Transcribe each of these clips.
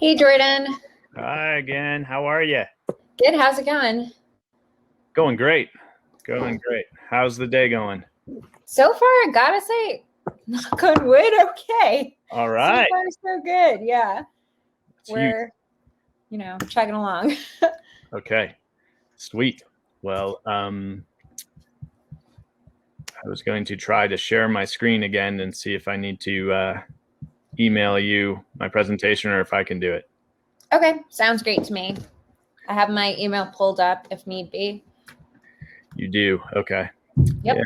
Hey, Jordan. Hi again. How are you? Good. How's it going? Going great. Going great. How's the day going? So far, I gotta say, knock on wood, okay. All right. So far, so good. Yeah. It's We're, chugging along. Okay. Sweet. Well, I was going to try to share my screen again and see if I need to email you my presentation or if I can do it. Okay. Sounds great to me. I have my email pulled up if need be. You do? Okay. Yep.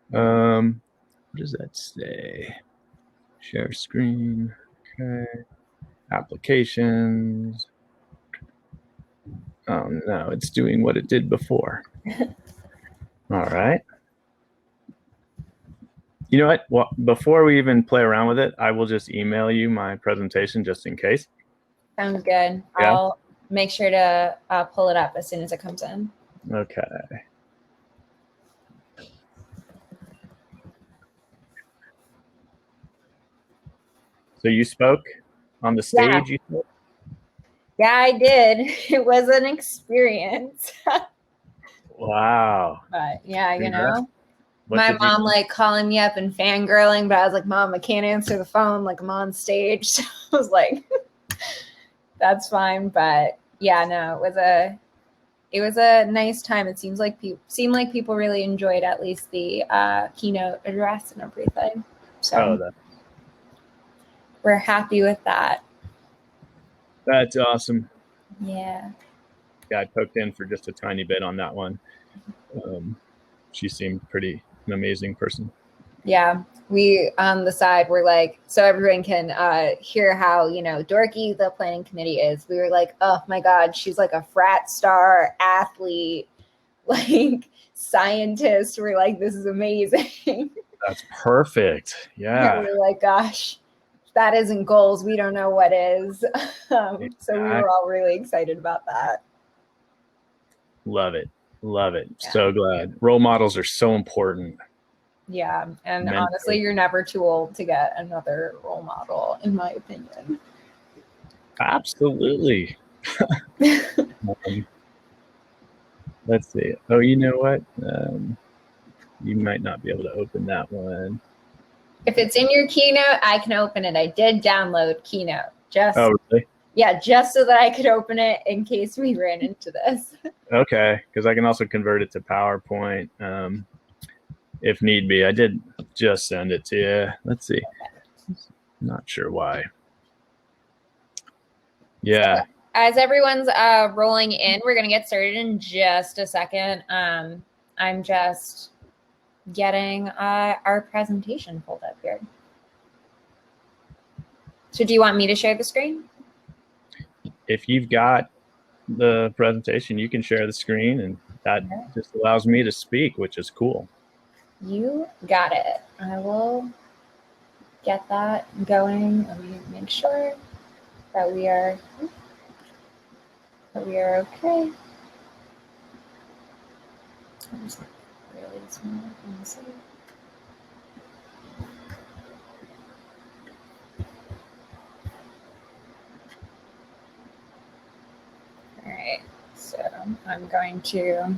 Yeah. What does that say? Share screen. Okay. Applications. Oh no, it's doing what it did before. All right. You know what? Well, before we even play around with it, I will just email you my presentation just in case. Sounds good. Yeah. I'll make sure to pull it up as soon as it comes in. Okay. So you spoke on the stage? Yeah. Yeah, I did. It was an experience. Wow. But yeah, What my did you? mom like calling me up and fangirling, but I was like, Mom, I can't answer the phone. Like I'm on stage. So I was like, that's fine. But yeah, no, it was a nice time. It seemed like people really enjoyed at least the keynote address and everything. So we're happy with that. That's awesome. Yeah. Yeah, I poked in for just a tiny bit on that one. She seemed pretty an amazing person. Yeah, we on the side were like, so everyone can hear how dorky the planning committee is. We were like, oh my god, she's like a frat star athlete, like scientist. We're like, this is amazing. That's perfect. Yeah. We're like, gosh, if that isn't goals, we don't know what is. So we were all really excited about that. Love it. Love it. Yeah. So glad. Role models are so important. Yeah. And honestly, you're never too old to get another role model, in my opinion. Absolutely. Let's see. Oh, you know what? You might not be able to open that one. If it's in your Keynote, I can open it. I did download Keynote. Oh, really? Yeah, just so that I could open it in case we ran into this. Okay, because I can also convert it to PowerPoint if need be. I did just send it to you. Let's see. Not sure why. Yeah. So, as everyone's rolling in, we're going to get started in just a second. I'm just getting our presentation pulled up here. So do you want me to share the screen? If you've got the presentation, you can share the screen, and that just allows me to speak, which is cool. You got it. I will get that going. Let me make sure that we are okay. Really small. Let me see. All right, so I'm going to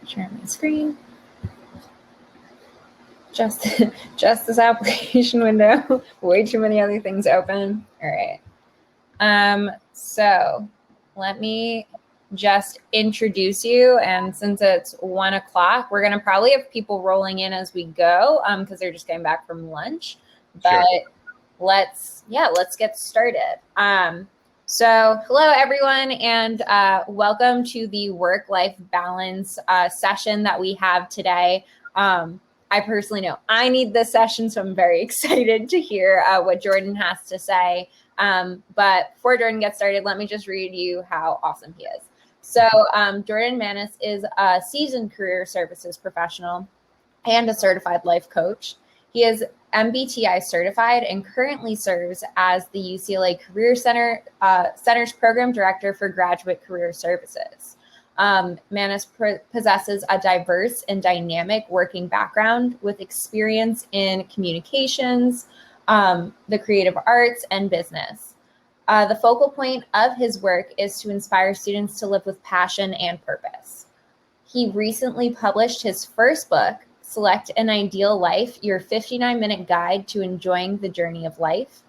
share my screen. Just this application window. Way too many other things open. All right. So let me just introduce you. And since it's 1 o'clock, we're going to probably have people rolling in as we go because they're just getting back from lunch. But sure. Let's get started. So hello, everyone, and welcome to the work-life balance session that we have today. I personally know I need this session, so I'm very excited to hear what Jordan has to say. But before Jordan gets started, let me just read you how awesome he is. So Jordan Maness is a seasoned career services professional and a certified life coach. He is MBTI certified and currently serves as the UCLA Career Center's Program Director for Graduate Career Services. Maness possesses a diverse and dynamic working background with experience in communications, the creative arts, and business. The focal point of his work is to inspire students to live with passion and purpose. He recently published his first book, Select an Ideal Life, Your 59-Minute Guide to Enjoying the Journey of Life.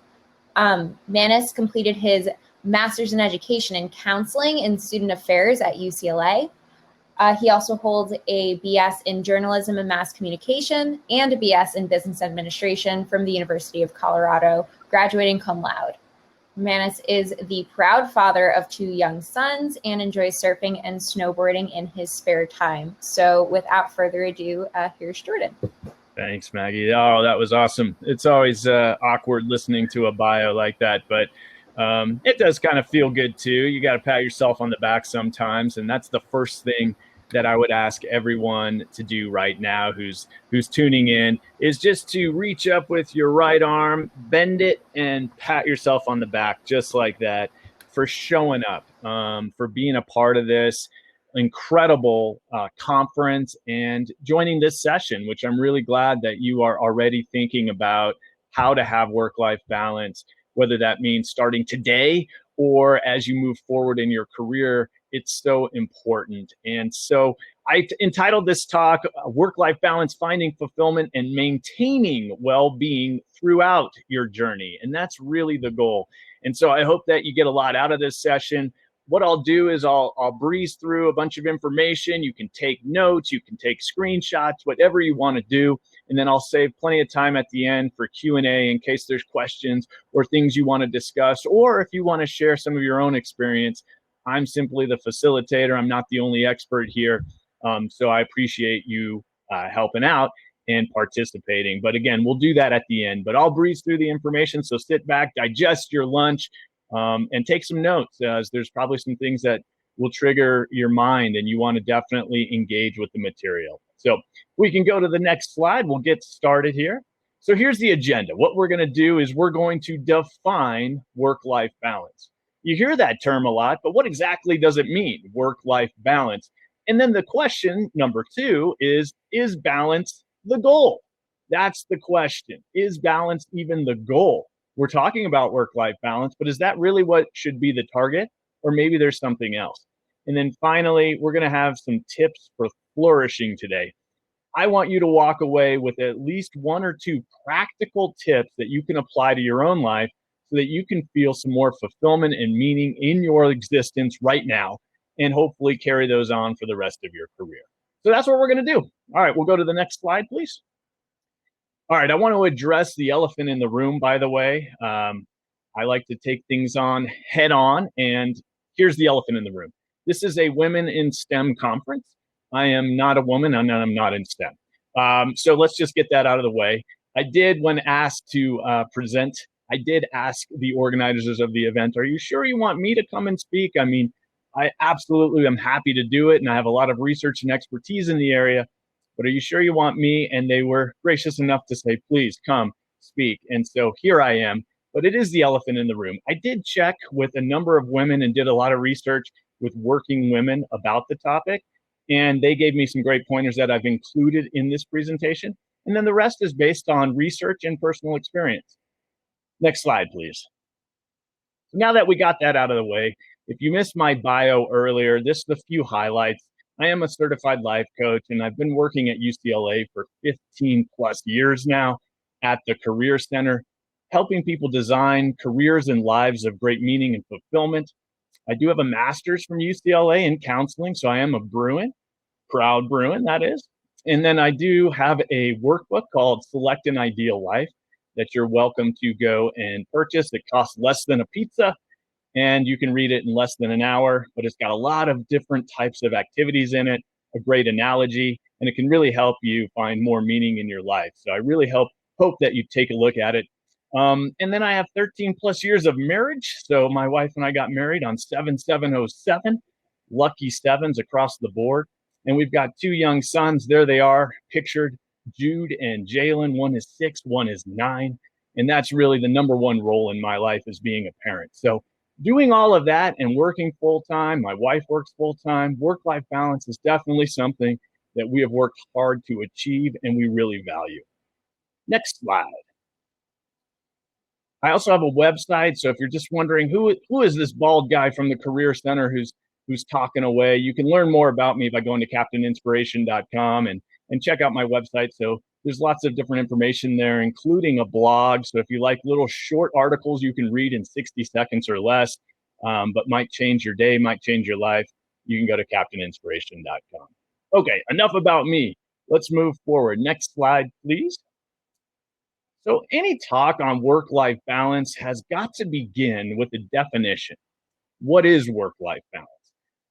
Maness completed his Master's in Education in Counseling and Student Affairs at UCLA. He also holds a BS in Journalism and Mass Communication and a BS in Business Administration from the University of Colorado, graduating cum laude. Maness is the proud father of 2 young sons and enjoys surfing and snowboarding in his spare time. So without further ado, here's Jordan. Thanks, Maggie. Oh, that was awesome. It's always awkward listening to a bio like that, but it does kind of feel good too. You got to pat yourself on the back sometimes, and that's the first thing that I would ask everyone to do right now who's tuning in, is just to reach up with your right arm, bend it, and pat yourself on the back just like that for showing up, for being a part of this incredible conference and joining this session, which I'm really glad that you are already thinking about how to have work-life balance, whether that means starting today or as you move forward in your career. It's so important. And so I entitled this talk, Work-Life Balance, Finding Fulfillment and Maintaining Well-Being Throughout Your Journey. And that's really the goal. And so I hope that you get a lot out of this session. What I'll do is I'll breeze through a bunch of information. You can take notes, you can take screenshots, whatever you want to do. And then I'll save plenty of time at the end for Q&A in case there's questions or things you want to discuss, or if you want to share some of your own experience. I'm simply the facilitator. I'm not the only expert here. So I appreciate you helping out and participating. But again, we'll do that at the end. But I'll breeze through the information. So sit back, digest your lunch, and take some notes, as there's probably some things that will trigger your mind and you want to definitely engage with the material. So we can go to the next slide. We'll get started here. So here's the agenda. What we're going to do is we're going to define work-life balance. You hear that term a lot, but what exactly does it mean, work-life balance? And then the question number 2 is balance the goal? That's the question. Is balance even the goal? We're talking about work-life balance, but is that really what should be the target? Or maybe there's something else. And then finally, we're going to have some tips for flourishing today. I want you to walk away with at least 1 or 2 practical tips that you can apply to your own life so that you can feel some more fulfillment and meaning in your existence right now, and hopefully carry those on for the rest of your career. So that's what we're going to do. All right, we'll go to the next slide, please. All right, I want to address the elephant in the room, by the way. I like to take things on head on, and here's the elephant in the room. This is a Women in STEM conference. I am not a woman, and I'm not in STEM. So let's just get that out of the way. I did, when asked to present, I did ask the organizers of the event, are you sure you want me to come and speak? I mean, I absolutely am happy to do it, and I have a lot of research and expertise in the area, but are you sure you want me? And they were gracious enough to say, please come speak. And so here I am, but it is the elephant in the room. I did check with a number of women and did a lot of research with working women about the topic, and they gave me some great pointers that I've included in this presentation. And then the rest is based on research and personal experience. Next slide, please. So now that we got that out of the way, if you missed my bio earlier, this is a few highlights. I am a certified life coach, and I've been working at UCLA for 15 plus years now at the Career Center, helping people design careers and lives of great meaning and fulfillment. I do have a master's from UCLA in counseling, so I am a Bruin, proud Bruin, that is. And then I do have a workbook called Select an Ideal Life that you're welcome to go and purchase. It costs less than a pizza, and you can read it in less than an hour, but it's got a lot of different types of activities in it, a great analogy, and it can really help you find more meaning in your life. So I really hope that you take a look at it. And then I have 13 plus years of marriage. So my wife and I got married on 7707, lucky sevens across the board. And we've got 2 young sons. There they are, pictured, Jude and Jalen. One is 6, one is 9. And that's really the number one role in my life, is being a parent. So doing all of that and working full-time, my wife works full-time, work-life balance is definitely something that we have worked hard to achieve and we really value. Next slide. I also have a website, so if you're just wondering who is this bald guy from the Career Center who's talking away, you can learn more about me by going to captaininspiration.com and check out my website. So there's lots of different information there, including a blog. So if you like little short articles you can read in 60 seconds or less, but might change your day, might change your life, you can go to captaininspiration.com. Okay, enough about me. Let's move forward. Next slide, please. So, any talk on work life balance has got to begin with a definition. What is work life balance?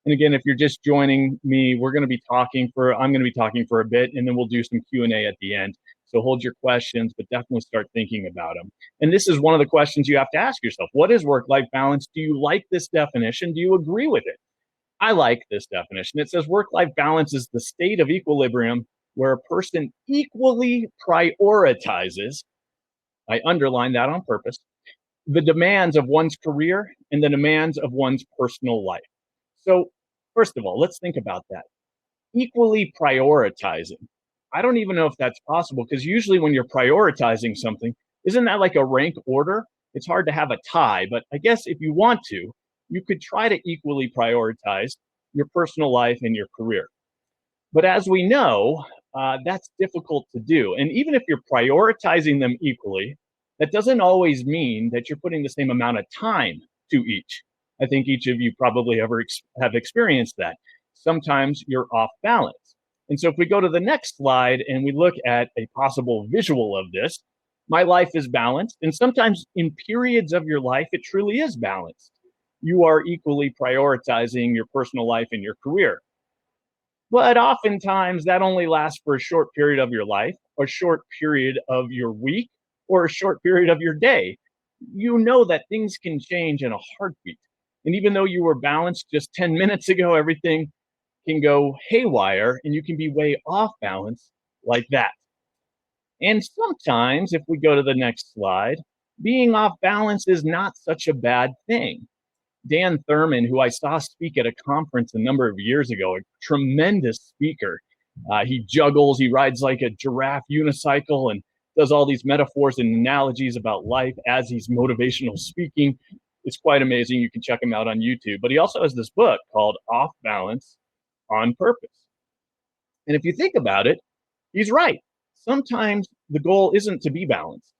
And again, if you're just joining me, I'm going to be talking for a bit, and then we'll do some Q&A at the end. So hold your questions, but definitely start thinking about them. And this is one of the questions you have to ask yourself. What is work life balance? Do you like this definition? Do you agree with it? I like this definition. It says work life balance is the state of equilibrium where a person equally prioritizes, I underline that on purpose, the demands of one's career and the demands of one's personal life. So, first of all, let's think about that. Equally prioritizing. I don't even know if that's possible because usually when you're prioritizing something, isn't that like a rank order? It's hard to have a tie, but I guess if you want to, you could try to equally prioritize your personal life and your career. But as we know, that's difficult to do. And even if you're prioritizing them equally, that doesn't always mean that you're putting the same amount of time to each. I think each of you probably have experienced that. Sometimes you're off balance. And so if we go to the next slide and we look at a possible visual of this, my life is balanced. And sometimes in periods of your life, it truly is balanced. You are equally prioritizing your personal life and your career. But oftentimes that only lasts for a short period of your life, a short period of your week, or a short period of your day. You know that things can change in a heartbeat. And even though you were balanced just 10 minutes ago, everything can go haywire and you can be way off balance like that. And sometimes, if we go to the next slide, being off balance is not such a bad thing. Dan Thurman, who I saw speak at a conference a number of years ago, a tremendous speaker. He juggles, he rides like a giraffe unicycle and does all these metaphors and analogies about life as he's motivational speaking. It's quite amazing. You can check him out on YouTube. But he also has this book called Off Balance on Purpose. And if you think about it, he's right. Sometimes the goal isn't to be balanced.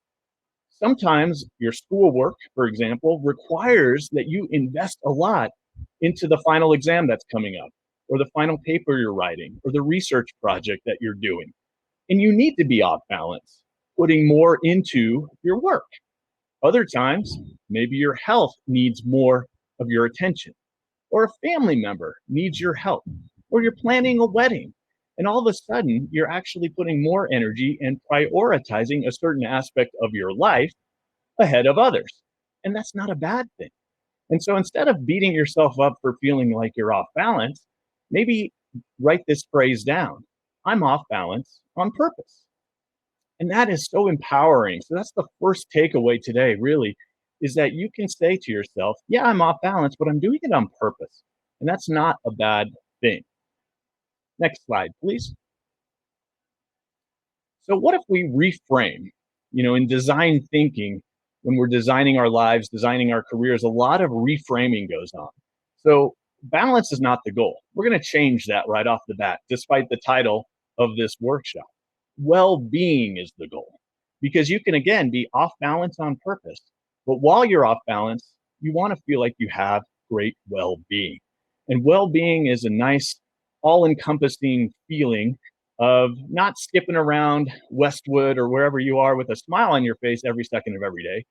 Sometimes your schoolwork, for example, requires that you invest a lot into the final exam that's coming up, or the final paper you're writing, or the research project that you're doing. And you need to be off balance, putting more into your work. Other times, maybe your health needs more of your attention, or a family member needs your help, or you're planning a wedding. And all of a sudden, you're actually putting more energy and prioritizing a certain aspect of your life ahead of others. And that's not a bad thing. And so instead of beating yourself up for feeling like you're off balance, maybe write this phrase down. I'm off balance on purpose. And that is so empowering. So that's the first takeaway today, really, is that you can say to yourself, yeah, I'm off balance, but I'm doing it on purpose. And that's not a bad thing. Next slide, please. So what if we reframe, in design thinking, when we're designing our lives, designing our careers, a lot of reframing goes on. So balance is not the goal. We're going to change that right off the bat, despite the title of this workshop. Well-being is the goal, because you can, again, be off balance on purpose. But while you're off balance, you want to feel like you have great well-being. And well-being is a nice, all-encompassing feeling of not skipping around Westwood or wherever you are with a smile on your face every second of every day,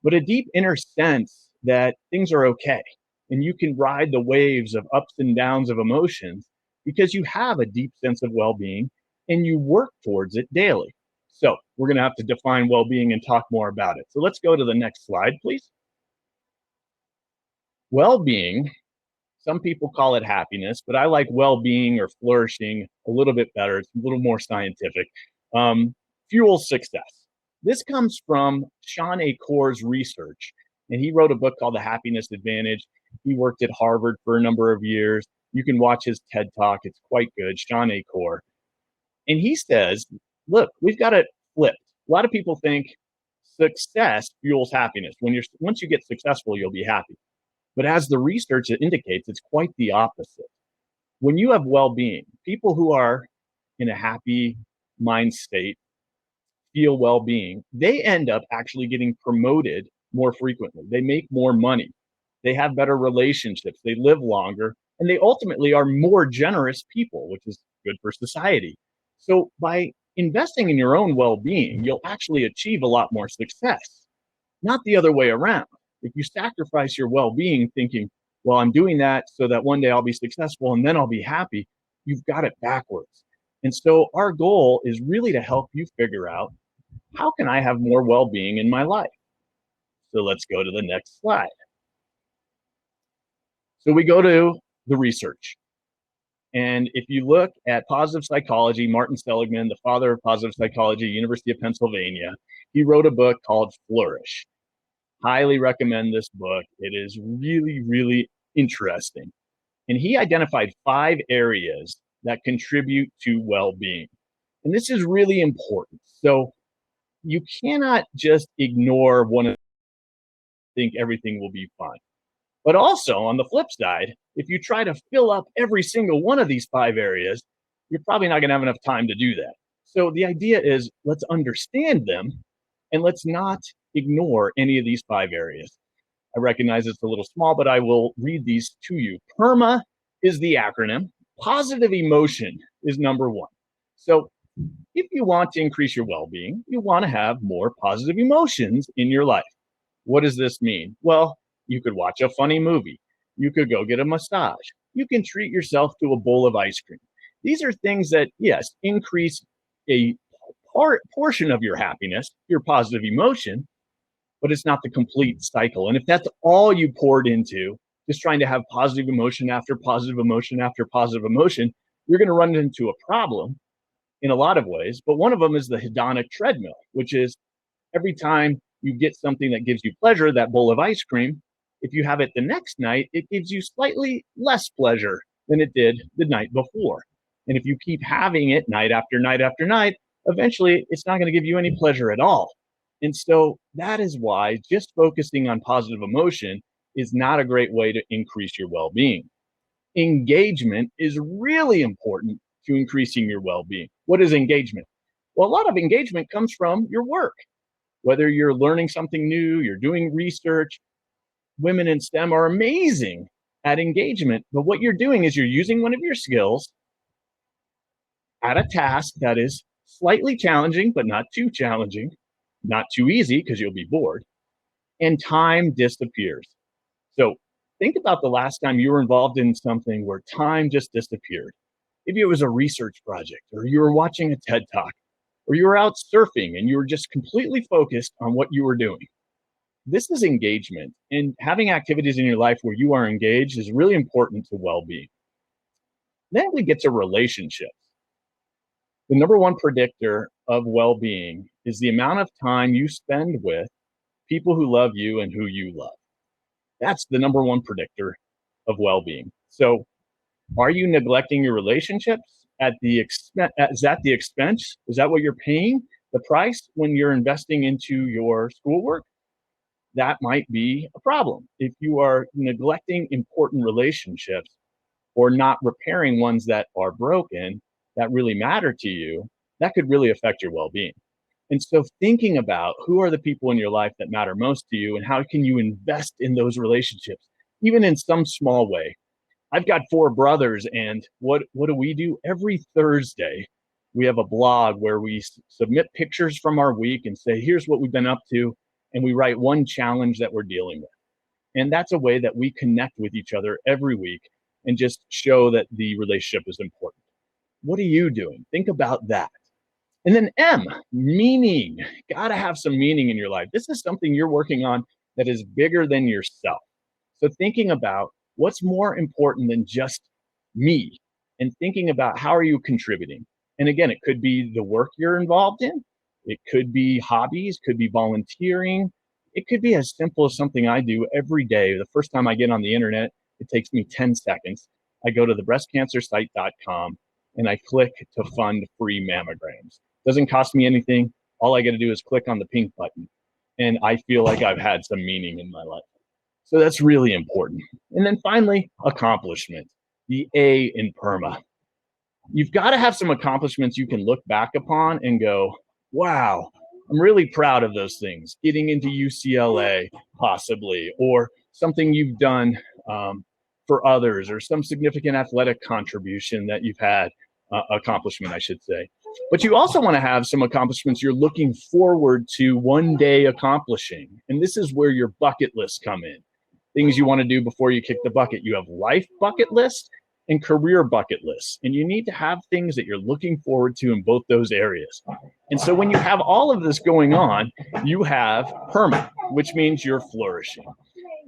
but a deep inner sense that things are okay. And you can ride the waves of ups and downs of emotions because you have a deep sense of well-being and you work towards it daily. So we're going to have to define well-being and talk more about it. So let's go to the next slide, please. Well-being, some people call it happiness, but I like well-being or flourishing a little bit better. It's a little more scientific. Fuels success. This comes from Sean Acor's research, and he wrote a book called The Happiness Advantage. He worked at Harvard for a number of years. You can watch his TED Talk. It's quite good, Sean Acor. And he says, look, we've got it flipped. A lot of people think success fuels happiness. Once you get successful, you'll be happy. But as the research indicates, it's quite the opposite. When you have well-being, people who are in a happy mind state feel well-being, they end up actually getting promoted more frequently. They make more money. They have better relationships. They live longer, and they ultimately are more generous people, which is good for society. So by investing in your own well-being, you'll actually achieve a lot more success, not the other way around. If you sacrifice your well-being thinking, well, I'm doing that so that one day I'll be successful and then I'll be happy, you've got it backwards. And so our goal is really to help you figure out, how can I have more well-being in my life? So let's go to the next slide. So we go to the research. And if you look at positive psychology, Martin Seligman, the father of positive psychology, University of Pennsylvania, he wrote a book called Flourish. Highly recommend this book. It is really, really interesting. And he identified 5 areas that contribute to well-being. And this is really important. So you cannot just ignore one and think everything will be fine. But also, on the flip side, if you try to fill up every single one of these 5 areas, you're probably not going to have enough time to do that. So the idea is, let's understand them and let's not ignore any of these 5 areas. I recognize it's a little small, but I will read these to you. PERMA is the acronym. Positive emotion is number 1. So if you want to increase your well-being, you want to have more positive emotions in your life. What does this mean? Well, you could watch a funny movie. You could go get a massage. You can treat yourself to a bowl of ice cream. These are things that, yes, increase a portion of your happiness, your positive emotion, but it's not the complete cycle. And if that's all you poured into, just trying to have positive emotion after positive emotion after positive emotion, you're going to run into a problem in a lot of ways. But one of them is the hedonic treadmill, which is every time you get something that gives you pleasure, that bowl of ice cream, if you have it the next night, it gives you slightly less pleasure than it did the night before. And if you keep having it night after night after night, eventually it's not going to give you any pleasure at all. And so that is why just focusing on positive emotion is not a great way to increase your well-being. Engagement is really important to increasing your well-being. What is engagement? Well, a lot of engagement comes from your work. Whether you're learning something new, you're doing research, women in STEM are amazing at engagement. But what you're doing is you're using one of your skills at a task that is slightly challenging, but not too challenging, not too easy because you'll be bored, and time disappears. So think about the last time you were involved in something where time just disappeared. Maybe it was a research project, or you were watching a TED Talk, or you were out surfing and you were just completely focused on what you were doing. This is engagement, and having activities in your life where you are engaged is really important to well-being. Then we get to relationships. The number 1 predictor of well-being is the amount of time you spend with people who love you and who you love. That's the number 1 predictor of well-being. So are you neglecting your relationships at the expense? Is that the expense? Is that what you're paying the price when you're investing into your schoolwork? That might be a problem. If you are neglecting important relationships or not repairing ones that are broken, that really matter to you, that could really affect your well-being. And so thinking about who are the people in your life that matter most to you and how can you invest in those relationships, even in some small way. I've got 4 brothers, and what do we do? Every Thursday, we have a blog where we submit pictures from our week and say, here's what we've been up to, and we write one challenge that we're dealing with. And that's a way that we connect with each other every week and just show that the relationship is important. What are you doing? Think about that. And then M, meaning. Gotta have some meaning in your life. This is something you're working on that is bigger than yourself. So thinking about what's more important than just me, and thinking about how are you contributing. And again, it could be the work you're involved in. It could be hobbies, could be volunteering. It could be as simple as something I do every day. The first time I get on the internet, it takes me 10 seconds. I go to the breastcancersite.com and I click to fund free mammograms. Doesn't cost me anything. All I got to do is click on the pink button. and I feel like I've had some meaning in my life. So that's really important. And then finally, accomplishment, the A in PERMA. You've got to have some accomplishments you can look back upon and go, wow, I'm really proud of those things. Getting into UCLA, possibly, or something you've done for others, or some significant athletic contribution that you've had, accomplishment, I should say. But you also want to have some accomplishments you're looking forward to one day accomplishing. And this is where your bucket lists come in. Things you want to do before you kick the bucket. You have life bucket list and career bucket lists. And you need to have things that you're looking forward to in both those areas. And so when you have all of this going on, you have PERMA, which means you're flourishing.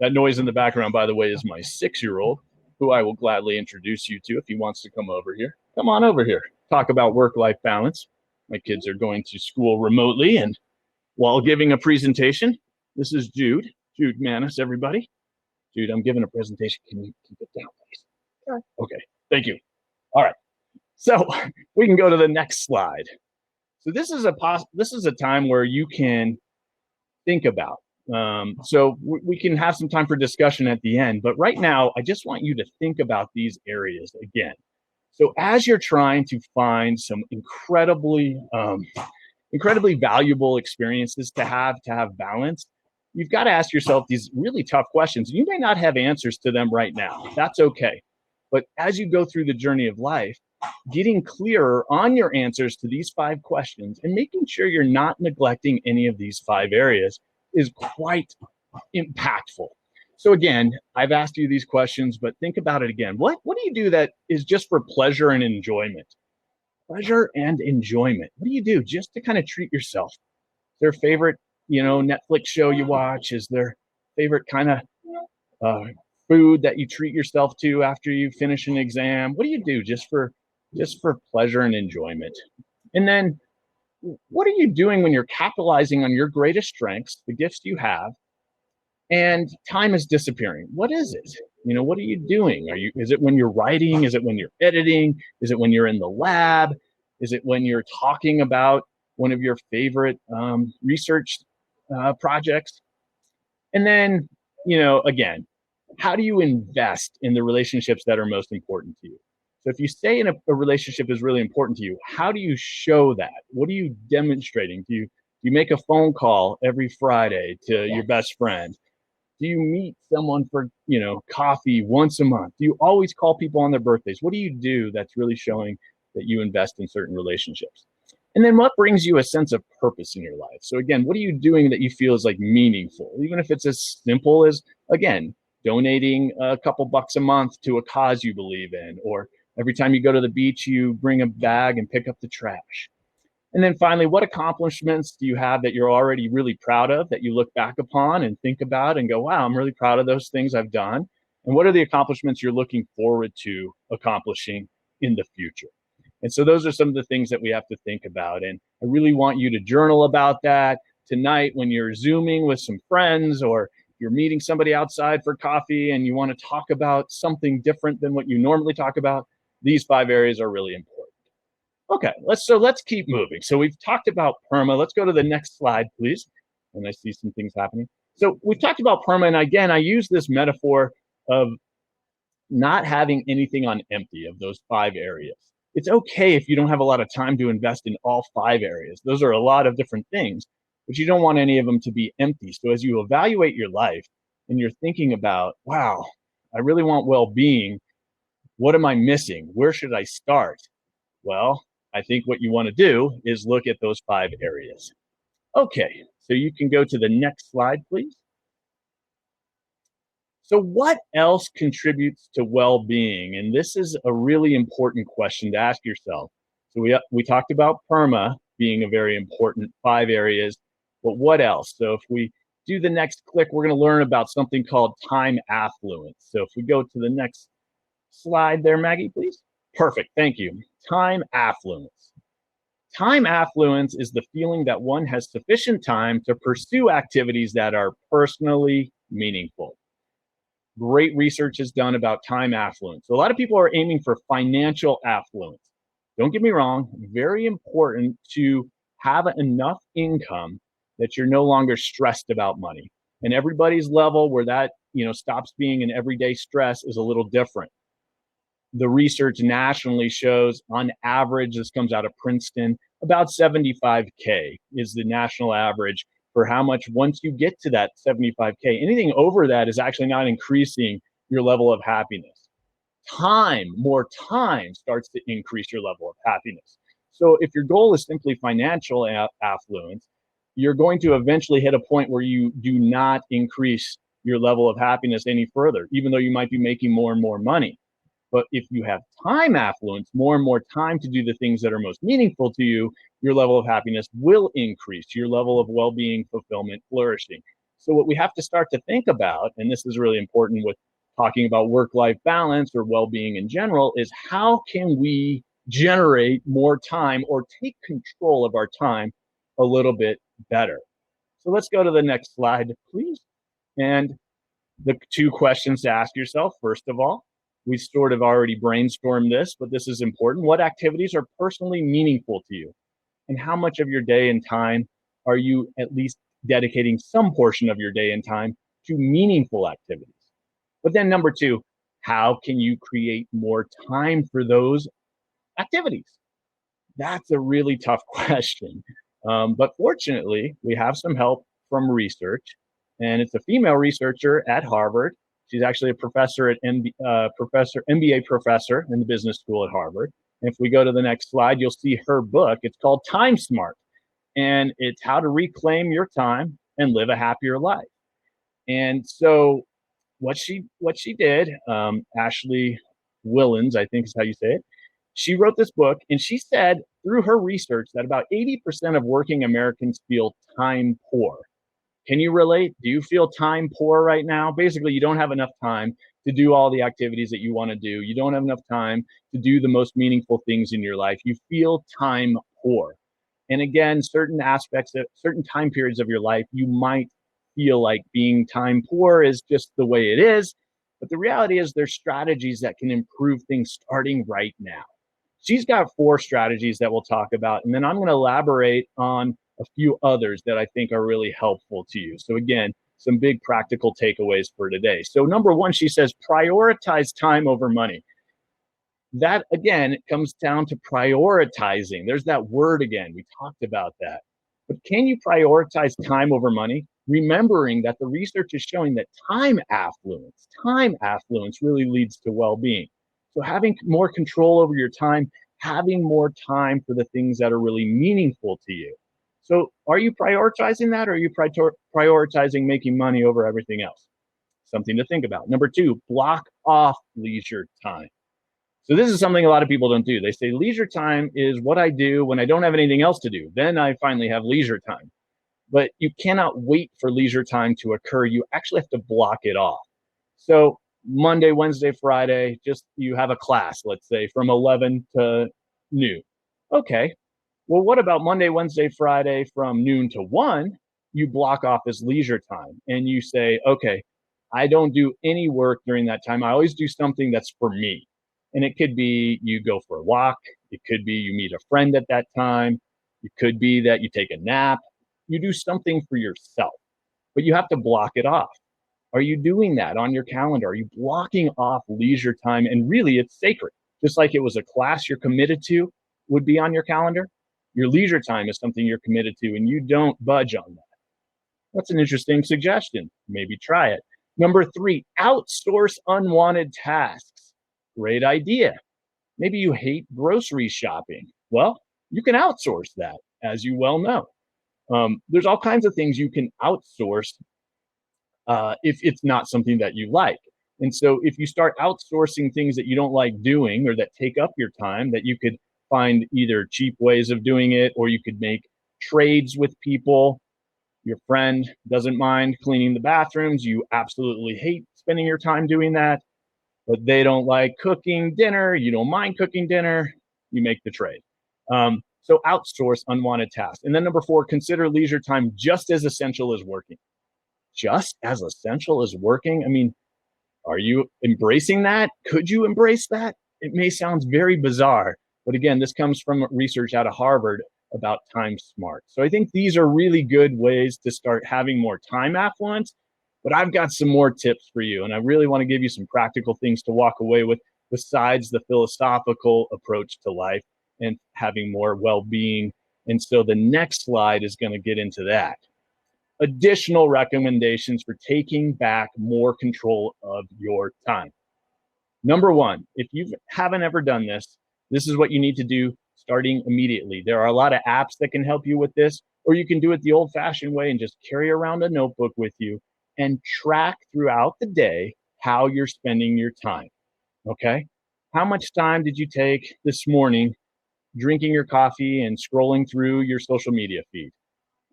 That noise in the background, by the way, is my 6-year-old, who I will gladly introduce you to if he wants to come over here. Come on over here. Talk about work-life balance. My kids are going to school remotely, and while giving a presentation, this is Jude Maness, everybody. Jude, I'm giving a presentation. Can you keep it down, please? Sure. Okay, thank you. All right, so we can go to the next slide. So this is a time where you can think about. So we can have some time for discussion at the end, but right now, I just want you to think about these areas again. So as you're trying to find some incredibly valuable experiences to have balance, you've got to ask yourself these really tough questions. You may not have answers to them right now. That's okay. But as you go through the journey of life, getting clearer on your answers to these 5 questions and making sure you're not neglecting any of these 5 areas is quite impactful. So again, I've asked you these questions, but think about it again. What do you do that is just for pleasure and enjoyment? Pleasure and enjoyment. What do you do just to kind of treat yourself? Is there a favorite, Netflix show you watch? Is there favorite kind of food that you treat yourself to after you finish an exam? What do you do just for pleasure and enjoyment? And then what are you doing when you're capitalizing on your greatest strengths, the gifts you have, and time is disappearing? What is it? What are you doing? Is it when you're writing? Is it when you're editing? Is it when you're in the lab? Is it when you're talking about one of your favorite research projects? And then, again, how do you invest in the relationships that are most important to you? So if you say in a relationship is really important to you, how do you show that? What are you demonstrating? Do you make a phone call every Friday to your best friend? Do you meet someone for, coffee once a month? Do you always call people on their birthdays? What do you do that's really showing that you invest in certain relationships? And then what brings you a sense of purpose in your life? So again, what are you doing that you feel is like meaningful? Even if it's as simple as, again, donating a couple bucks a month to a cause you believe in, or every time you go to the beach, you bring a bag and pick up the trash. And then finally, what accomplishments do you have that you're already really proud of, that you look back upon and think about and go, wow, I'm really proud of those things I've done? And what are the accomplishments you're looking forward to accomplishing in the future? And so those are some of the things that we have to think about. And I really want you to journal about that tonight when you're Zooming with some friends, or you're meeting somebody outside for coffee and you want to talk about something different than what you normally talk about. These 5 areas are really important. Okay, let's keep moving. So we've talked about PERMA. Let's go to the next slide, please. And I see some things happening. So we've talked about PERMA, and again, I use this metaphor of not having anything on empty of those 5 areas. It's okay if you don't have a lot of time to invest in all 5 areas. Those are a lot of different things, but you don't want any of them to be empty. So as you evaluate your life and you're thinking about, wow, I really want well-being. What am I missing? Where should I start? Well, I think what you want to do is look at those 5 areas. Okay, so you can go to the next slide, please. So what else contributes to well-being? And this is a really important question to ask yourself. So we talked about PERMA being a very important 5 areas, but what else? So if we do the next click, we're going to learn about something called time affluence. So if we go to the next slide there, Maggie, please. Perfect, thank you. Time affluence. Time affluence is the feeling that one has sufficient time to pursue activities that are personally meaningful. Great research is done about time affluence. So a lot of people are aiming for financial affluence. Don't get me wrong, very important to have enough income that you're no longer stressed about money. And everybody's level where that, stops being an everyday stress is a little different. The research nationally shows on average, this comes out of Princeton, about 75K is the national average for how much once you get to that 75K. Anything over that is actually not increasing your level of happiness. More time starts to increase your level of happiness. So if your goal is simply financial affluence, you're going to eventually hit a point where you do not increase your level of happiness any further, even though you might be making more and more money. But if you have time affluence, more and more time to do the things that are most meaningful to you, your level of happiness will increase, your level of well-being, fulfillment, flourishing. So what we have to start to think about, and this is really important with talking about work-life balance or well-being in general, is how can we generate more time or take control of our time a little bit better? So let's go to the next slide, please. And the two questions to ask yourself, first of all, we sort of already brainstormed this, but this is important. What activities are personally meaningful to you? And how much of your day and time are you at least dedicating some portion of your day and time to meaningful activities? But then number two, how can you create more time for those activities? That's a really tough question. But fortunately, we have some help from research, and it's a female researcher at Harvard. She's actually a professor at MBA professor in the business school at Harvard. And if we go to the next slide, you'll see her book. It's called Time Smart, and it's how to reclaim your time and live a happier life. And so what she did, Ashley Willens, I think is how you say it. She wrote this book, and she said through her research that about 80% of working Americans feel time poor. Can you relate? Do you feel time poor right now? Basically, you don't have enough time to do all the activities that you want to do. You don't have enough time to do the most meaningful things in your life. You feel time poor. And again, certain aspects of certain time periods of your life, you might feel like being time poor is just the way it is. But the reality is there's strategies that can improve things starting right now. She's got 4 strategies that we'll talk about, and then I'm going to elaborate on a few others that I think are really helpful to you. So again, some big practical takeaways for today. So number 1, she says, prioritize time over money. That, again, it comes down to prioritizing. There's that word again. We talked about that. But can you prioritize time over money? Remembering that the research is showing that time affluence really leads to well-being. So having more control over your time, having more time for the things that are really meaningful to you. So are you prioritizing that, or are you prioritizing making money over everything else? Something to think about. Number 2, block off leisure time. So this is something a lot of people don't do. They say leisure time is what I do when I don't have anything else to do. Then I finally have leisure time. But you cannot wait for leisure time to occur. You actually have to block it off. So Monday, Wednesday, Friday, just you have a class, let's say from 11 to noon. Okay. Well, what about Monday, Wednesday, Friday from noon to 1? You block off as leisure time and you say, okay, I don't do any work during that time. I always do something that's for me. And it could be you go for a walk. It could be you meet a friend at that time. It could be that you take a nap. You do something for yourself, but you have to block it off. Are you doing that on your calendar? Are you blocking off leisure time? And really, it's sacred. Just like it was a class you're committed to would be on your calendar, your leisure time is something you're committed to, and you don't budge on that. That's an interesting suggestion. Maybe try it. Number 3, outsource unwanted tasks. Great idea. Maybe you hate grocery shopping. Well, you can outsource that, as you well know. There's all kinds of things you can outsource if it's not something that you like. And so if you start outsourcing things that you don't like doing or that take up your time, that you could find either cheap ways of doing it, or you could make trades with people. Your friend doesn't mind cleaning the bathrooms. You absolutely hate spending your time doing that, but they don't like cooking dinner. You don't mind cooking dinner. You make the trade. So outsource unwanted tasks. And then number 4, consider leisure time just as essential as working. Just as essential as working? I mean, are you embracing that? Could you embrace that? It may sound very bizarre, but again, this comes from research out of Harvard. about time smart. So I think these are really good ways to start having more time affluence. But I've got some more tips for you, and I really want to give you some practical things to walk away with besides the philosophical approach to life and having more well-being. And so the next slide is going to get into that. Additional recommendations for taking back more control of your time. Number one, if you haven't ever done this, this is what you need to do starting immediately. There are a lot of apps that can help you with this, or you can do it the old fashioned way and just carry around a notebook with you and track throughout the day how you're spending your time. Okay. How much time did you take this morning drinking your coffee and scrolling through your social media feed?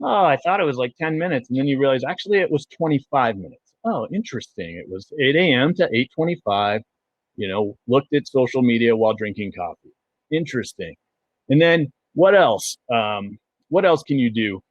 Oh, I thought it was like 10 minutes. And then you realize actually it was 25 minutes. Oh, interesting. It was 8 a.m. to 8:25, looked at social media while drinking coffee. Interesting. And then what else? What else can you do?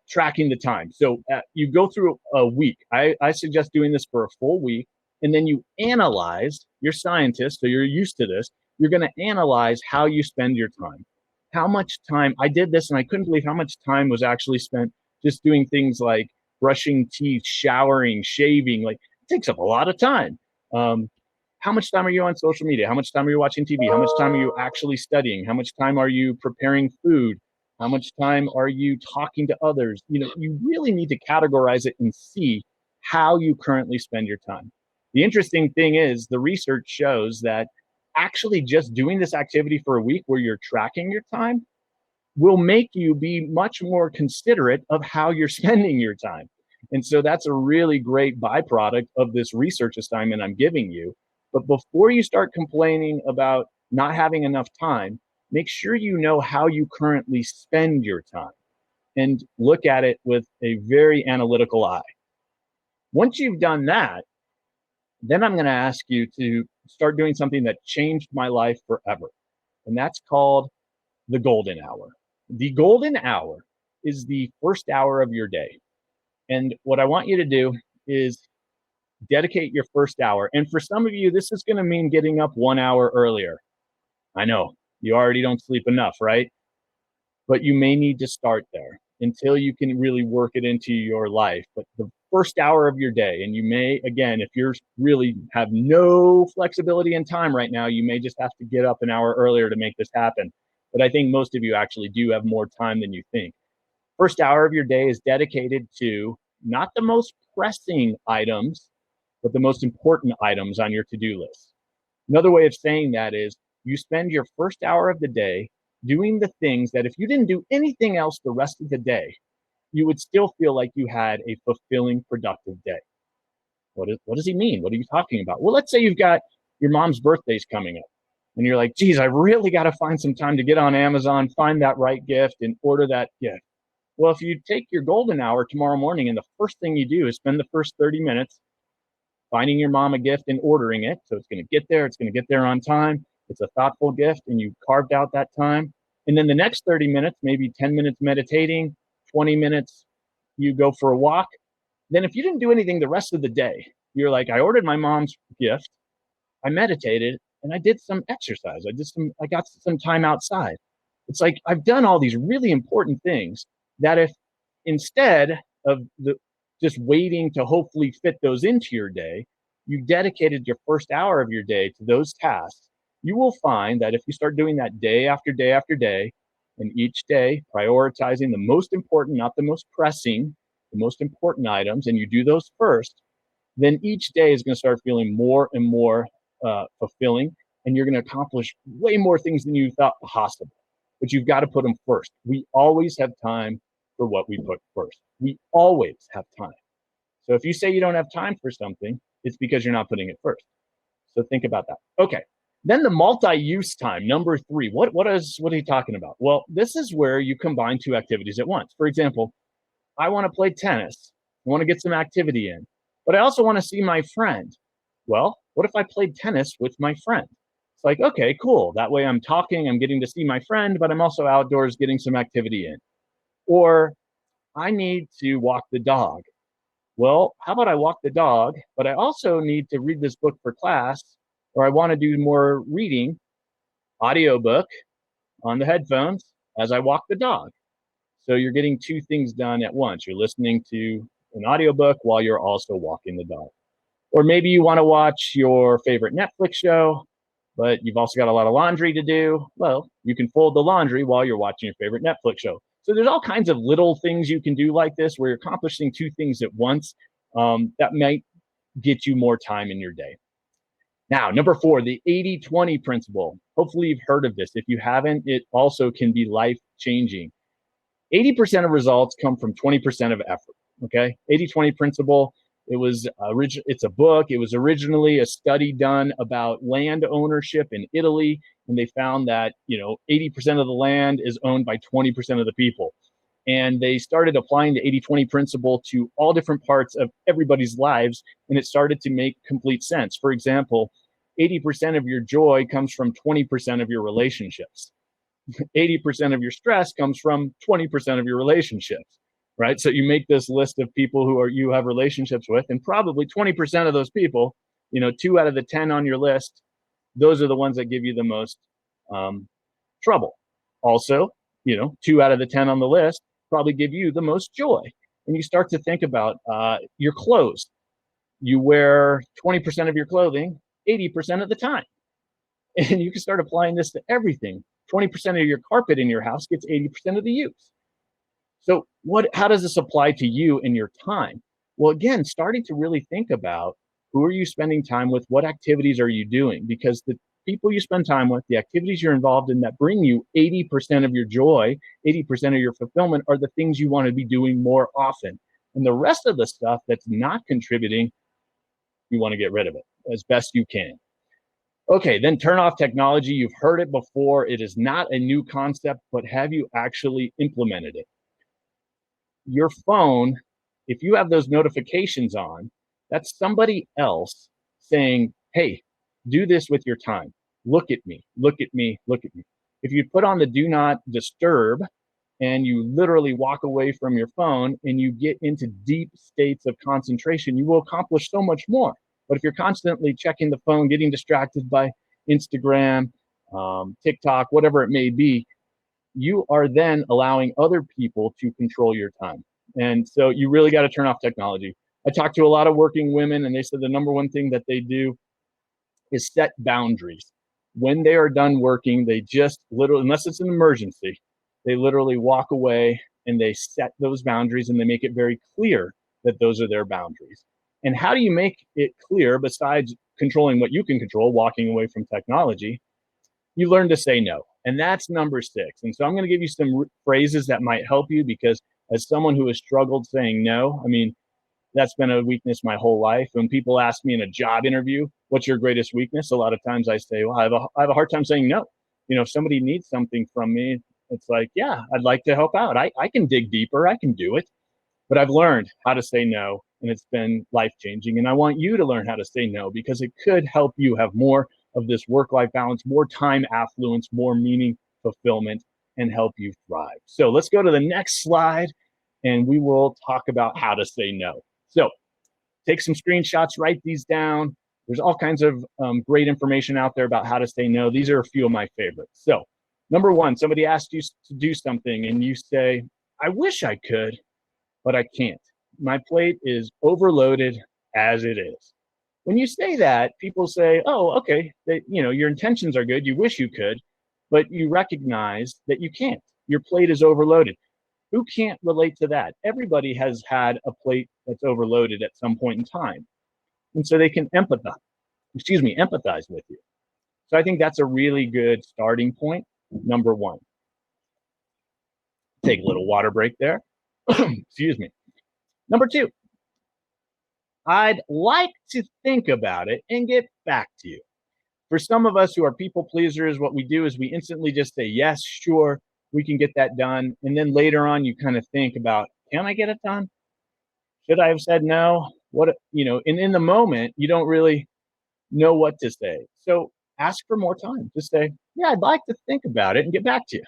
Tracking the time. So you go through a week. I suggest doing this for a full week. And then you analyze, you're scientists, so you're used to this. You're going to analyze how you spend your time. How much time, I did this and I couldn't believe how much time was actually spent just doing things like brushing teeth, showering, shaving. Like it takes up a lot of time. How much time are you on social media? How much time are you watching TV? How much time are you actually studying? How much time are you preparing food? How much time are you talking to others? You really need to categorize it and see how you currently spend your time. The interesting thing is the research shows that actually just doing this activity for a week where you're tracking your time will make you be much more considerate of how you're spending your time. And so that's a really great byproduct of this research assignment I'm giving you. But before you start complaining about not having enough time, make sure you know how you currently spend your time and look at it with a very analytical eye. Once you've done that, then I'm going to ask you to start doing something that changed my life forever. And that's called the golden hour. The golden hour is the first hour of your day. And what I want you to do is dedicate your first hour. And for some of you, this is going to mean getting up 1 hour earlier. I know you already don't sleep enough, right? But you may need to start there until you can really work it into your life. But the first hour of your day, and you may, again, if you're really have no flexibility in time right now, you may just have to get up an hour earlier to make this happen. But I think most of you actually do have more time than you think. First hour of your day is dedicated to not the most pressing items, but the most important items on your to-do list. Another way of saying that is you spend your first hour of the day doing the things that if you didn't do anything else the rest of the day, you would still feel like you had a fulfilling, productive day. What does he mean? What are you talking about? Well, let's say you've got your mom's birthday's coming up and you're like, geez, I really got to find some time to get on Amazon, find that right gift and order that gift. Well, if you take your golden hour tomorrow morning and the first thing you do is spend the first 30 minutes finding your mom a gift and ordering it. So it's going to get there on time. It's a thoughtful gift and you carved out that time. And then the next 30 minutes, maybe 10 minutes meditating, 20 minutes, you go for a walk. Then if you didn't do anything the rest of the day, you're like, I ordered my mom's gift, I meditated, and I did some exercise. I got some time outside. It's like I've done all these really important things that if instead of just waiting to hopefully fit those into your day, you dedicated your first hour of your day to those tasks, you will find that if you start doing that day after day after day, and each day prioritizing the most important, not the most pressing, the most important items, and you do those first, then each day is going to start feeling more and more fulfilling, and you're going to accomplish way more things than you thought possible. But you've got to put them first. We always have time for what we put first. We always have time. So if you say you don't have time for something, it's because you're not putting it first. So think about that. Okay. Then the multi-use time, number 3. What are you talking about? Well, this is where you combine 2 activities at once. For example, I want to play tennis. I want to get some activity in, but I also want to see my friend. Well, what if I played tennis with my friend? It's like, okay, cool. That way I'm talking, I'm getting to see my friend, but I'm also outdoors getting some activity in. Or I need to walk the dog. Well, how about I walk the dog, but I also need to read this book for class, or I want to do more reading, audiobook on the headphones, as I walk the dog. So you're getting two things done at once. You're listening to an audiobook while you're also walking the dog. Or maybe you want to watch your favorite Netflix show, but you've also got a lot of laundry to do. Well, you can fold the laundry while you're watching your favorite Netflix show. So there's all kinds of little things you can do like this where you're accomplishing two things at once that might get you more time in your day. Now, number 4, the 80-20 principle. Hopefully you've heard of this. If you haven't, it also can be life-changing. 80% of results come from 20% of effort, okay? 80-20 principle, it's a book. It was originally a study done about land ownership in Italy, and they found that, 80% of the land is owned by 20% of the people. And they started applying the 80-20 principle to all different parts of everybody's lives, and it started to make complete sense. For example, 80% of your joy comes from 20% of your relationships. 80% of your stress comes from 20% of your relationships, right? So you make this list of people who you have relationships with, and probably 20% of those people, 2 out of the 10 on your list, those are the ones that give you the most trouble. Also, 2 out of the 10 on the list probably give you the most joy. And you start to think about your clothes. You wear 20% of your clothing 80% of the time. And you can start applying this to everything. 20% of your carpet in your house gets 80% of the use. So how does this apply to you and your time? Well, again, starting to really think about who are you spending time with? What activities are you doing? Because the people you spend time with, the activities you're involved in that bring you 80% of your joy, 80% of your fulfillment are the things you want to be doing more often. And the rest of the stuff that's not contributing, you want to get rid of it as best you can. Okay, then turn off technology. You've heard it before. It is not a new concept, but have you actually implemented it? Your phone, if you have those notifications on, that's somebody else saying, hey, do this with your time. Look at me, look at me, look at me. If you put on the do not disturb and you literally walk away from your phone and you get into deep states of concentration, you will accomplish so much more. But if you're constantly checking the phone, getting distracted by Instagram, TikTok, whatever it may be, you are then allowing other people to control your time. And so you really got to turn off technology. I talked to a lot of working women, and they said the number one thing that they do is set boundaries. When they are done working, they just literally, unless it's an emergency, they literally walk away and they set those boundaries and they make it very clear that those are their boundaries. And how do you make it clear besides controlling what you can control, walking away from technology? You learn to say no. And that's number 6. And so I'm going to give you some phrases that might help you, because as someone who has struggled saying no, I mean, that's been a weakness my whole life. When people ask me in a job interview, what's your greatest weakness? A lot of times I say, well, I have a hard time saying no. If somebody needs something from me, it's like, yeah, I'd like to help out. I can dig deeper. I can do it. But I've learned how to say no, and it's been life-changing. And I want you to learn how to say no, because it could help you have more of this work-life balance, more time affluence, more meaning, fulfillment, and help you thrive. So let's go to the next slide, and we will talk about how to say no. So take some screenshots, write these down. There's all kinds of great information out there about how to say no. These are a few of my favorites. So number 1, somebody asks you to do something, and you say, I wish I could, but I can't. My plate is overloaded as it is. When you say that, people say, oh, okay, your intentions are good. You wish you could, but you recognize that you can't. Your plate is overloaded. Who can't relate to that? Everybody has had a plate that's overloaded at some point in time. And so they can empathize with you. So I think that's a really good starting point, number 1. Take a little water break there. Excuse me. Number 2, I'd like to think about it and get back to you. For some of us who are people pleasers, what we do is we instantly just say, yes, sure, we can get that done. And then later on, you kind of think about, can I get it done? Should I have said no? And in the moment, you don't really know what to say. So ask for more time. Just say, yeah, I'd like to think about it and get back to you.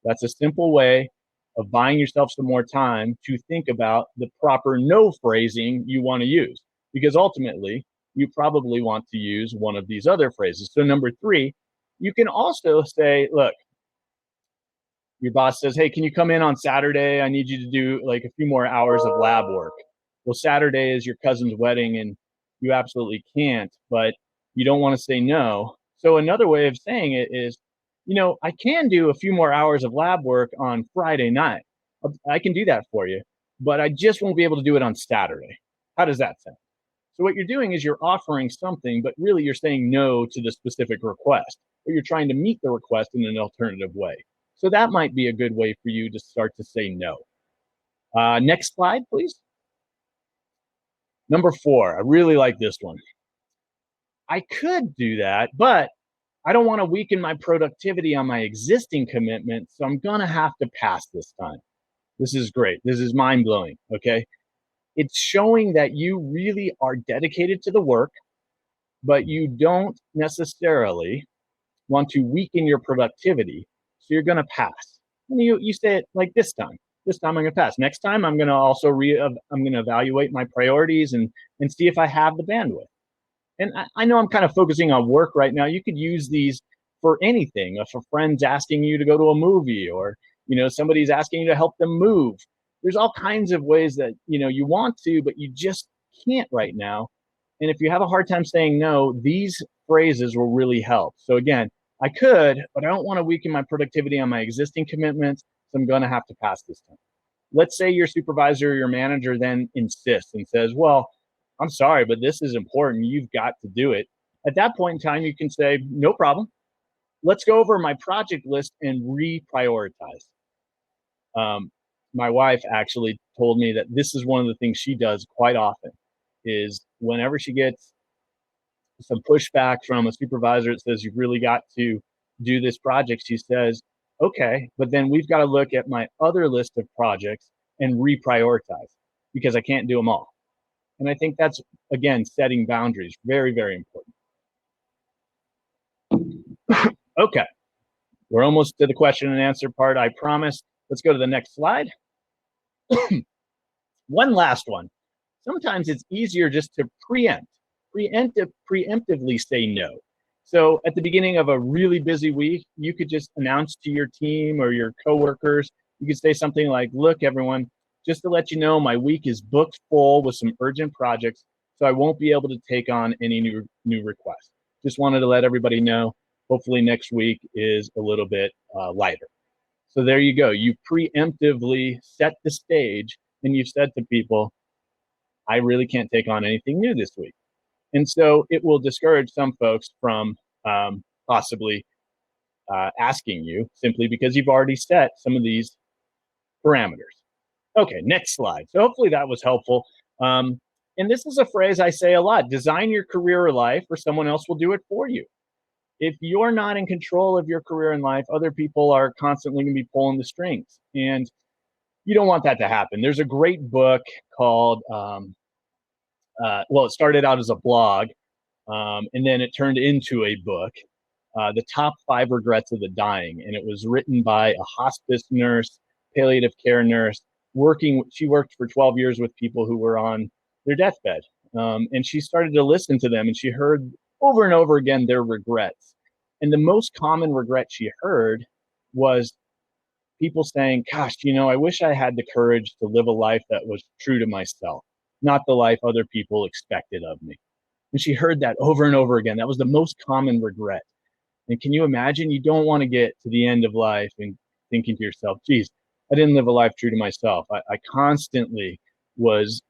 That's a simple way of buying yourself some more time to think about the proper no phrasing you want to use, because ultimately you probably want to use one of these other phrases. So number 3, you can also say, look, Your boss says, hey, can you come in on Saturday? I need you to do like a few more hours of lab work. Well, Saturday is your cousin's wedding and you absolutely can't, but you don't want to say no. So another way of saying it is, I can do a few more hours of lab work on Friday night. I can do that for you, but I just won't be able to do it on Saturday. How does that sound? So what you're doing is you're offering something, but really you're saying no to the specific request, or you're trying to meet the request in an alternative way. So that might be a good way for you to start to say no. Next slide, please. Number 4, I really like this one. I could do that, but I don't want to weaken my productivity on my existing commitment, so I'm going to have to pass this time. This is great. This is mind-blowing, okay? It's showing that you really are dedicated to the work, but you don't necessarily want to weaken your productivity. So you're going to pass. And you say it like this time. This time I'm going to pass. Next time I'm going to also I'm going to evaluate my priorities and see if I have the bandwidth. And I know I'm kind of focusing on work right now. You could use these for anything. If a friend's asking you to go to a movie, or somebody's asking you to help them move, there's all kinds of ways that you want to, but you just can't right now. And if you have a hard time saying no, these phrases will really help. So again, I could, but I don't want to weaken my productivity on my existing commitments, so I'm going to have to pass this time. Let's say your supervisor or your manager then insists and says, well, I'm sorry, but this is important. You've got to do it. At that point in time, you can say, no problem. Let's go over my project list and reprioritize. My wife actually told me that this is one of the things she does quite often, is whenever she gets some pushback from a supervisor that says, you've really got to do this project, she says, okay, but then we've got to look at my other list of projects and reprioritize because I can't do them all. And I think that's, again, setting boundaries. Very, very important. Okay. We're almost to the question and answer part, I promise. Let's go to the next slide. One last one. Sometimes it's easier just to preemptively say no. So at the beginning of a really busy week, you could just announce to your team or your coworkers, you could say something like, look, everyone, just to let you know, my week is booked full with some urgent projects, so I won't be able to take on any new requests. Just wanted to let everybody know. Hopefully next week is a little bit lighter. So there you go. You preemptively set the stage and you've said to people, I really can't take on anything new this week. And so it will discourage some folks from possibly asking you, simply because you've already set some of these parameters. Okay, next slide. So hopefully that was helpful. And this is a phrase I say a lot: design your career or life, or someone else will do it for you. If you're not in control of your career and life, other people are constantly going to be pulling the strings. And you don't want that to happen. There's a great book called, it started out as a blog, and then it turned into a book, The Top 5 Regrets of the Dying. And it was written by a hospice nurse, palliative care nurse, she worked for 12 years with people who were on their deathbed. And she started to listen to them, and she heard over and over again their regrets. And the most common regret she heard was people saying, gosh, I wish I had the courage to live a life that was true to myself, not the life other people expected of me. And she heard that over and over again. That was the most common regret. And can you imagine? You don't want to get to the end of life and thinking to yourself, geez, I didn't live a life true to myself. I constantly was,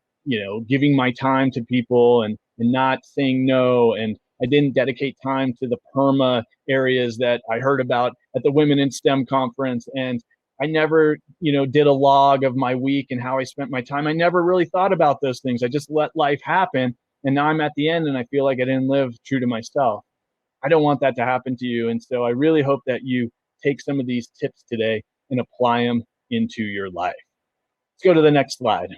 giving my time to people and not saying no. And I didn't dedicate time to the PERMA areas that I heard about at the Women in STEM conference. And I never, did a log of my week and how I spent my time. I never really thought about those things. I just let life happen. And now I'm at the end and I feel like I didn't live true to myself. I don't want that to happen to you. And so I really hope that you take some of these tips today and apply them into your life. Let's go to the next slide.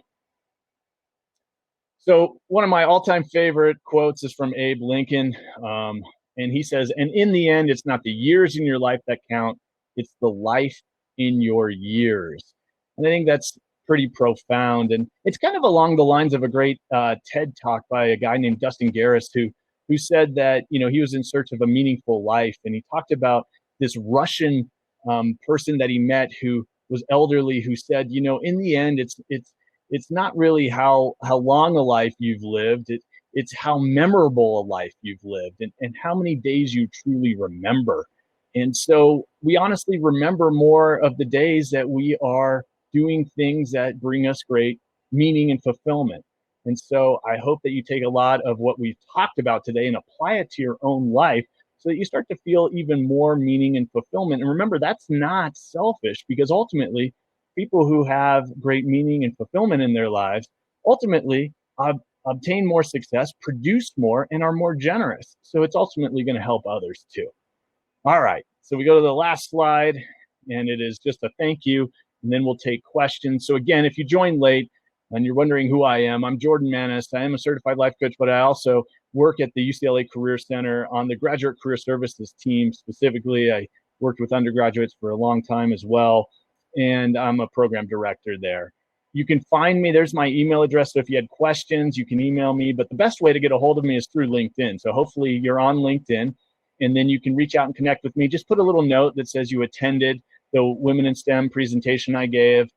So one of my all-time favorite quotes is from Abe Lincoln. And he says, and in the end, it's not the years in your life that count, it's the life in your years. And I think that's pretty profound. And it's kind of along the lines of a great TED talk by a guy named Dustin Garris, who said that, he was in search of a meaningful life. And he talked about this Russian person that he met who was elderly, who said, in the end, it's not really how long a life you've lived. It's how memorable a life you've lived, and how many days you truly remember. And so we honestly remember more of the days that we are doing things that bring us great meaning and fulfillment. And so I hope that you take a lot of what we've talked about today and apply it to your own life, so that you start to feel even more meaning and fulfillment. And remember, that's not selfish, because ultimately, people who have great meaning and fulfillment in their lives ultimately obtain more success, produce more, and are more generous. So it's ultimately going to help others too. All right, so we go to the last slide, and it is just a thank you, and then we'll take questions. So again, if you joined late and you're wondering who I am, I'm Jordan Maness. I am a certified life coach, but I also work at the UCLA Career Center on the Graduate Career Services team. Specifically, I worked with undergraduates for a long time as well, and I'm a program director there. You can find me. There's my email address. So if you had questions, you can email me. But the best way to get a hold of me is through LinkedIn. So hopefully you're on LinkedIn, and then you can reach out and connect with me. Just put a little note that says you attended the Women in STEM presentation I gave,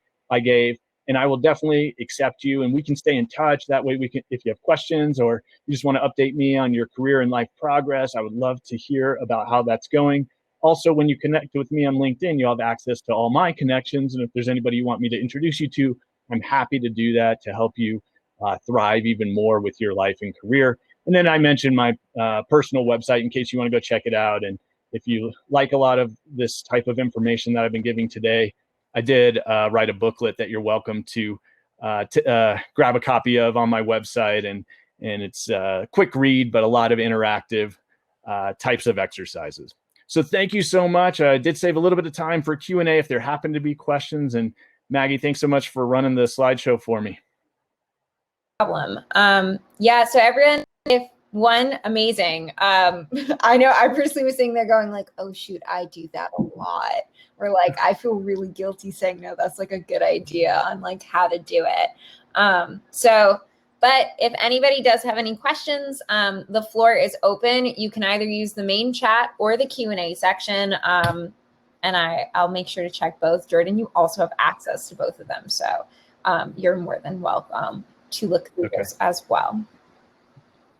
and I will definitely accept you, and we can stay in touch. That way we can, if you have questions or you just want to update me on your career and life progress, I would love to hear about how that's going. Also, when you connect with me on LinkedIn, you'll have access to all my connections. And if there's anybody you want me to introduce you to, I'm happy to do that to help you thrive even more with your life and career. And then I mentioned my personal website in case you want to go check it out. And if you like a lot of this type of information that I've been giving today, I did write a booklet that you're welcome to grab a copy of on my website. And it's a quick read, but a lot of interactive types of exercises. So thank you so much. I did save a little bit of time for Q&A if there happen to be questions. And Maggie, thanks so much for running the slideshow for me. Problem. Yeah, so everyone, if one, amazing. I know I personally was sitting there going like, oh shoot, I do that a lot. Or like, I feel really guilty saying no, that's like a good idea on like how to do it. But if anybody does have any questions, the floor is open. You can either use the main chat or the Q&A section. And I'll make sure to check both. Jordan, you also have access to both of them. So you're more than welcome to look through this as well.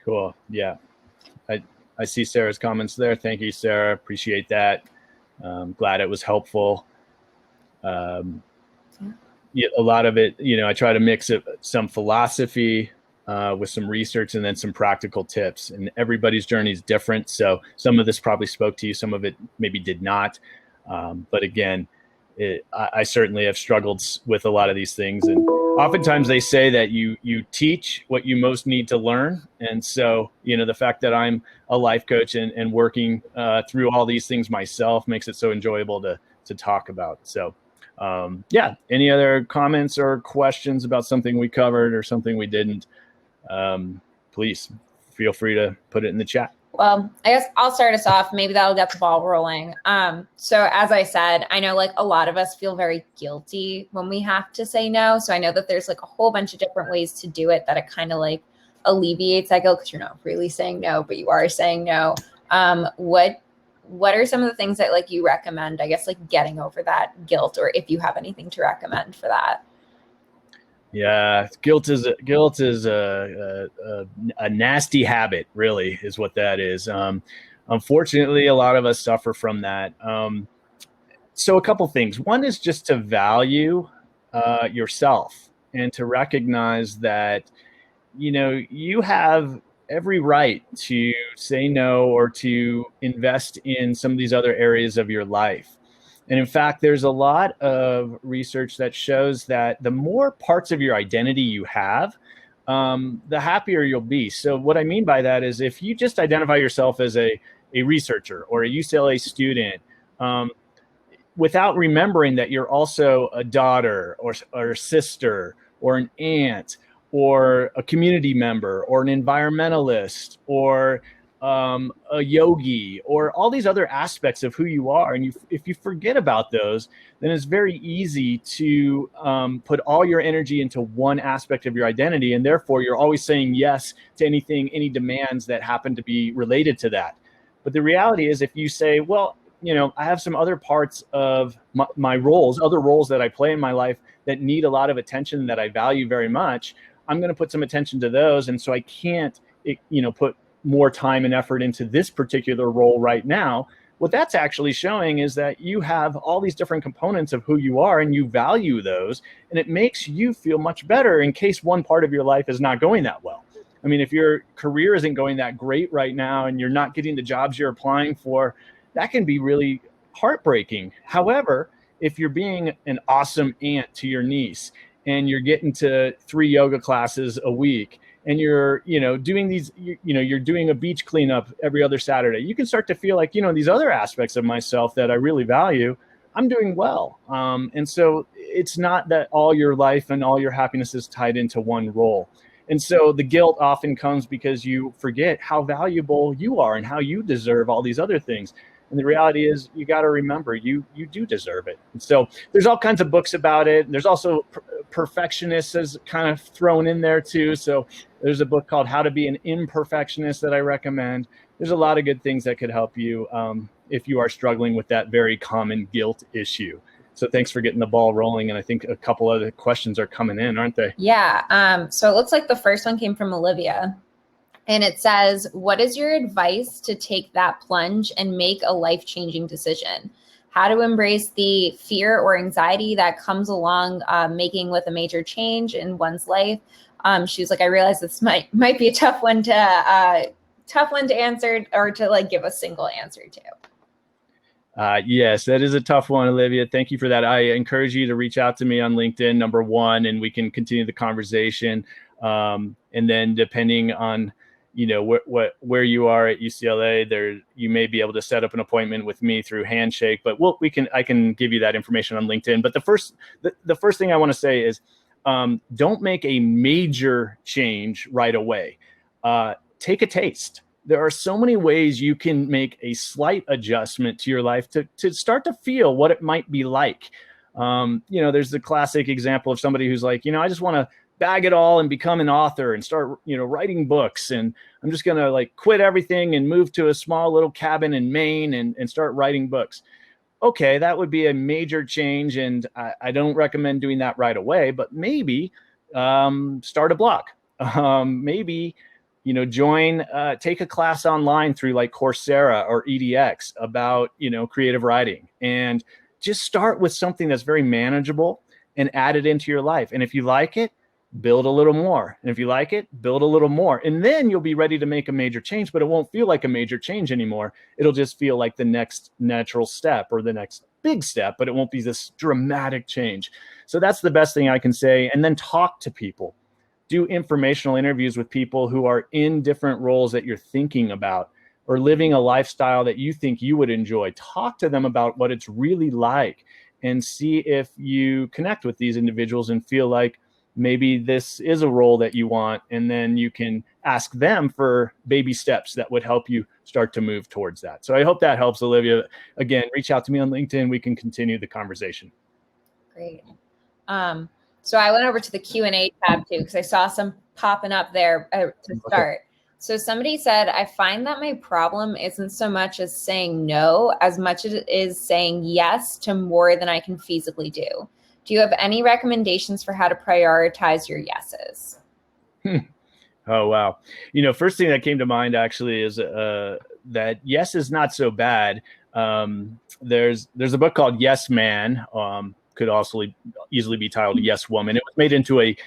Cool. Yeah. I see Sarah's comments there. Thank you, Sarah. Appreciate that. Glad it was helpful. Yeah, a lot of it, I try to mix some philosophy with some research and then some practical tips. And everybody's journey is different. So some of this probably spoke to you. Some of it maybe did not. But again, I certainly have struggled with a lot of these things. And oftentimes they say that you teach what you most need to learn. And so, the fact that I'm a life coach and working through all these things myself makes it so enjoyable to talk about. So, any other comments or questions about something we covered or something we didn't, please feel free to put it in the chat. Well, I guess I'll start us off. Maybe that'll get the ball rolling. So as I said, I know like a lot of us feel very guilty when we have to say no. So I know that there's like a whole bunch of different ways to do it that it kind of like alleviates that guilt, because you're not really saying no, but you are saying no. What are some of the things that like you recommend, I guess, like getting over that guilt, or if you have anything to recommend for that? Yeah, guilt is a nasty habit, really, is what that is. Unfortunately, a lot of us suffer from that. So a couple things. One is just to value yourself and to recognize that, you have every right to say no or to invest in some of these other areas of your life. And in fact, there's a lot of research that shows that the more parts of your identity you have, the happier you'll be. So what I mean by that is if you just identify yourself as a researcher or a UCLA student, without remembering that you're also a daughter or a sister or an aunt or a community member or an environmentalist or a yogi, or all these other aspects of who you are. And if you forget about those, then it's very easy to put all your energy into one aspect of your identity. And therefore, you're always saying yes to anything, any demands that happen to be related to that. But the reality is, if you say, well, I have some other parts of my roles, other roles that I play in my life that need a lot of attention that I value very much. I'm going to put some attention to those. And so I can't, put more time and effort into this particular role right now. What that's actually showing is that you have all these different components of who you are and you value those. And it makes you feel much better in case one part of your life is not going that well. I mean, if your career isn't going that great right now and you're not getting the jobs you're applying for, that can be really heartbreaking. However, if you're being an awesome aunt to your niece and you're getting to 3 yoga classes a week and you're, doing these, you're doing a beach cleanup every other Saturday, you can start to feel like, these other aspects of myself that I really value, I'm doing well. And so it's not that all your life and all your happiness is tied into one role. And so the guilt often comes because you forget how valuable you are and how you deserve all these other things. And the reality is you got to remember you do deserve it. And so there's all kinds of books about it. There's also perfectionists as kind of thrown in there too. So there's a book called How to Be an Imperfectionist that I recommend. There's a lot of good things that could help you if you are struggling with that very common guilt issue. So thanks for getting the ball rolling. And I think a couple other questions are coming in, aren't they? Yeah. So it looks like the first one came from Olivia. And it says, what is your advice to take that plunge and make a life-changing decision? How to embrace the fear or anxiety that comes along making with a major change in one's life. She was like, I realize this might be a tough one to answer or to give a single answer to. Yes, that is a tough one, Olivia. Thank you for that. I encourage you to reach out to me on LinkedIn, number one, and we can continue the conversation. And then depending on where you are at UCLA, you may be able to set up an appointment with me through Handshake, but I can give you that information on LinkedIn. But the first thing I want to say is, don't make a major change right away. Take a taste. There are so many ways you can make a slight adjustment to your life to start to feel what it might be like. There's the classic example of somebody who's like, I just want to bag it all and become an author and start, writing books. And I'm just going to quit everything and move to a small little cabin in Maine and start writing books. Okay, that would be a major change. And I don't recommend doing that right away, but maybe start a blog. Maybe, take a class online through Coursera or edX about, creative writing, and just start with something that's very manageable and add it into your life. And if you like it, build a little more. And if you like it, build a little more. And then you'll be ready to make a major change, but it won't feel like a major change anymore. It'll just feel like the next natural step or the next big step, but it won't be this dramatic change. So that's the best thing I can say. And then talk to people. Do informational interviews with people who are in different roles that you're thinking about or living a lifestyle that you think you would enjoy. Talk to them about what it's really like and see if you connect with these individuals and feel like maybe this is a role that you want. And then you can ask them for baby steps that would help you start to move towards that. So I hope that helps, Olivia. Again, reach out to me on LinkedIn. We can continue the conversation. Great. So I went over to the Q&A tab too, because I saw some popping up there to start. Okay. So somebody said, I find that my problem isn't so much as saying no, as much as it is saying yes to more than I can feasibly do. Do you have any recommendations for how to prioritize your yeses? Oh, wow. First thing that came to mind actually is that yes is not so bad. There's a book called Yes Man. Could also easily be titled Yes Woman. It was made into a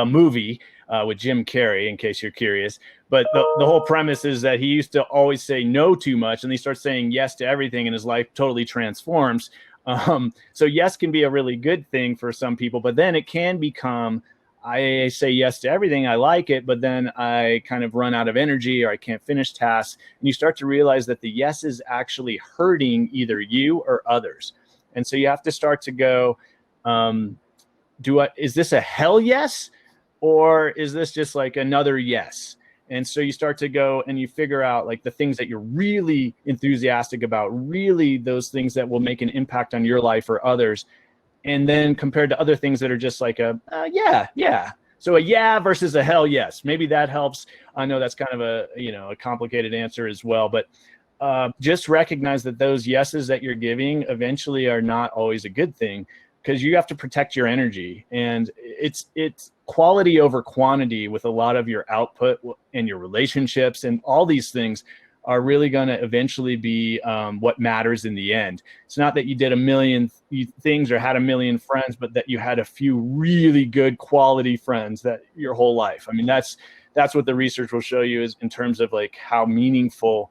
movie with Jim Carrey, in case you're curious. But the whole premise is that he used to always say no too much, and he starts saying yes to everything, and his life totally transforms. So yes can be a really good thing for some people, but then it can become, I say yes to everything, I like it, but then I kind of run out of energy or I can't finish tasks. And you start to realize that the yes is actually hurting either you or others. And so you have to start to go, is this a hell yes? Or is this just another yes? And so you start to go and you figure out the things that you're really enthusiastic about, really those things that will make an impact on your life or others. And then compared to other things that are just yeah. So a yeah versus a hell yes. Maybe that helps. I know that's kind of a complicated answer as well, but just recognize that those yeses that you're giving eventually are not always a good thing, because you have to protect your energy, and it's quality over quantity with a lot of your output and your relationships, and all these things are really going to eventually be what matters in the end. It's not that you did a million things or had a million friends, but that you had a few really good quality friends that your whole life. I mean, that's what the research will show you, is in terms of like how meaningful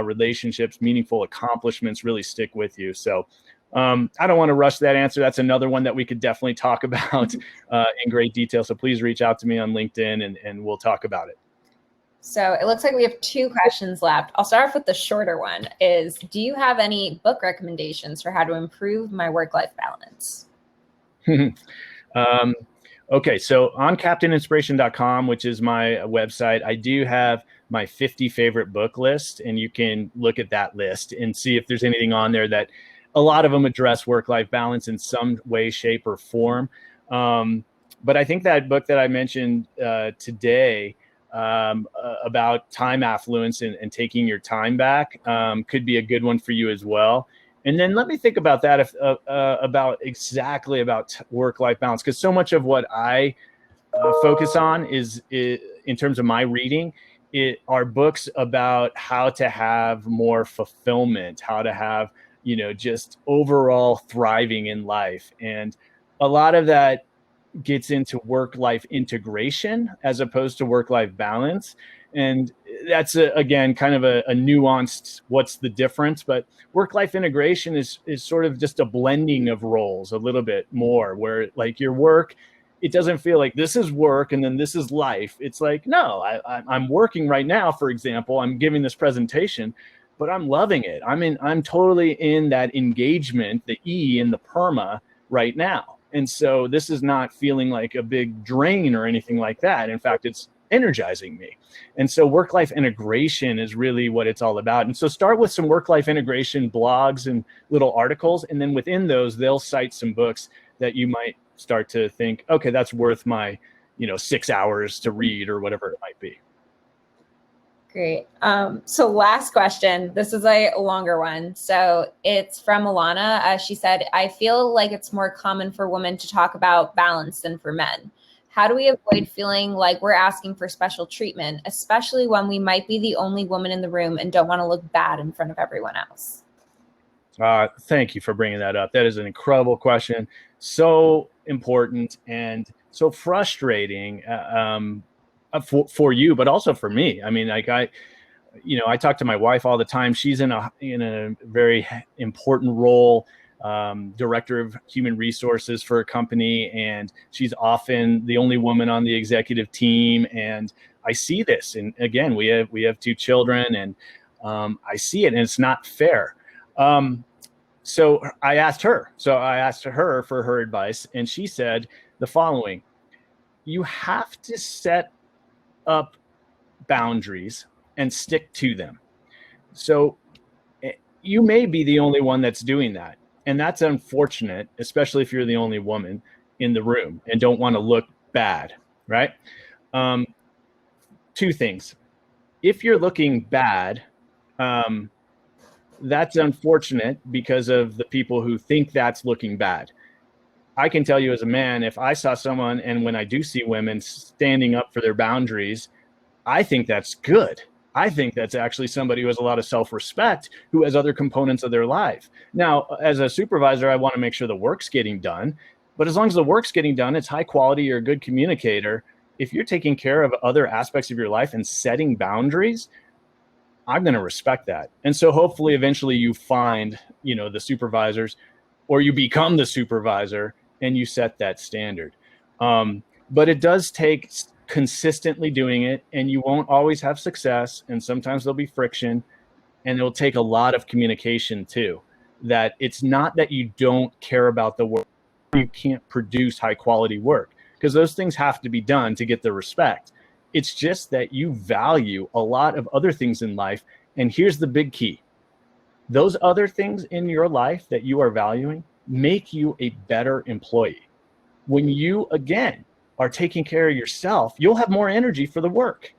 relationships, meaningful accomplishments really stick with you. So I don't want to rush that answer. That's another one that we could definitely talk about in great detail. So please reach out to me on LinkedIn and we'll talk about it. So it looks like we have 2 questions left. I'll start off with the shorter one. Do you have any book recommendations for how to improve my work-life balance? Okay, so on captaininspiration.com, which is my website, I do have my 50 favorite book list, and you can look at that list and see if there's anything on there that a lot of them address work-life balance in some way, shape, or form. But I think that book that I mentioned today about time affluence and taking your time back could be a good one for you as well. And then let me think about that about work-life balance, because so much of what I focus on is in terms of my reading, are books about how to have more fulfillment, how to have, just overall thriving in life. And a lot of that gets into work-life integration as opposed to work-life balance. And that's, again, kind of a nuanced, what's the difference? But work-life integration is sort of just a blending of roles a little bit more, where like your work, it doesn't feel like this is work and then this is life. It's like, no, I'm working right now, for example, I'm giving this presentation, but I'm loving it. I'm totally in that engagement, the E in the PERMA right now. And so this is not feeling like a big drain or anything like that. In fact, it's energizing me. And so work-life integration is really what it's all about. And so start with some work-life integration blogs and little articles. And then within those, they'll cite some books that you might start to think, okay, that's worth my, 6 hours to read or whatever it might be. Great. So last question. This is a longer one. So it's from Alana. She said, I feel like it's more common for women to talk about balance than for men. How do we avoid feeling like we're asking for special treatment, especially when we might be the only woman in the room and don't want to look bad in front of everyone else? Thank you for bringing that up. That is an incredible question. So important and so frustrating for you, but also for me. I mean, like I talk to my wife all the time. She's in a very important role, director of human resources for a company, and she's often the only woman on the executive team. And I see this, and again, we have 2 children, and I see it, and it's not fair. So I asked her for her advice, and she said the following: you have to set up boundaries and stick to them. So you may be the only one that's doing that. And that's unfortunate, especially if you're the only woman in the room and don't want to look bad, right? 2 things. If you're looking bad, that's unfortunate because of the people who think that's looking bad. I can tell you as a man, if I saw someone, and when I do see women standing up for their boundaries, I think that's good. I think that's actually somebody who has a lot of self-respect, who has other components of their life. Now, as a supervisor, I want to make sure the work's getting done. But as long as the work's getting done, it's high quality, you're a good communicator. If you're taking care of other aspects of your life and setting boundaries, I'm going to respect that. And so hopefully eventually you find, the supervisors, or you become the supervisor and you set that standard. But it does take consistently doing it, and you won't always have success. And sometimes there'll be friction, and it'll take a lot of communication too. That it's not that you don't care about the work, you can't produce high quality work, because those things have to be done to get the respect. It's just that you value a lot of other things in life. And here's the big key. Those other things in your life that you are valuing make you a better employee. When you, again, are taking care of yourself, you'll have more energy for the work.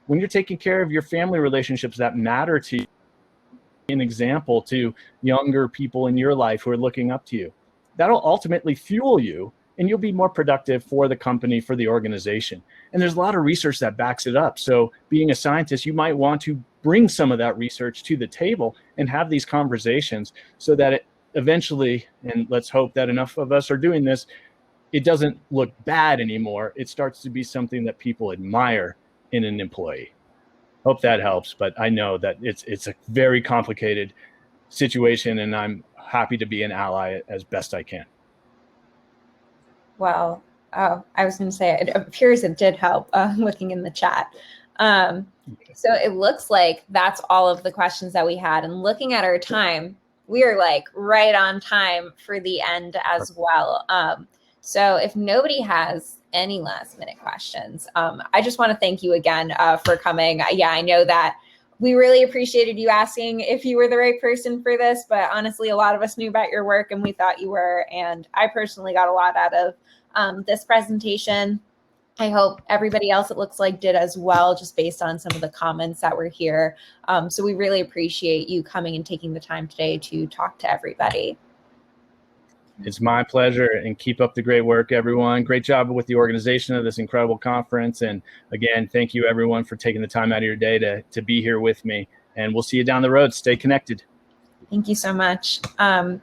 When you're taking care of your family relationships that matter to you, an example to younger people in your life who are looking up to you. That'll ultimately fuel you, and you'll be more productive for the company, for the organization. And there's a lot of research that backs it up. So being a scientist, you might want to bring some of that research to the table and have these conversations so that it eventually, and let's hope that enough of us are doing this, it doesn't look bad anymore. It starts to be something that people admire in an employee. Hope that helps, but I know that it's a very complicated situation, and I'm happy to be an ally as best I can. Well, I was going to say, it appears it did help looking in the chat. So it looks like that's all of the questions that we had. And looking at our time, we are like right on time for the end as well. So if nobody has any last minute questions, I just want to thank you again for coming. Yeah, I know that we really appreciated you asking if you were the right person for this, but honestly, a lot of us knew about your work and we thought you were. And I personally got a lot out of this presentation. I hope everybody else, it looks like, did as well, just based on some of the comments that were here. So we really appreciate you coming and taking the time today to talk to everybody. It's my pleasure, and keep up the great work, everyone. Great job with the organization of this incredible conference. And again, thank you, everyone, for taking the time out of your day to be here with me. And we'll see you down the road. Stay connected. Thank you so much.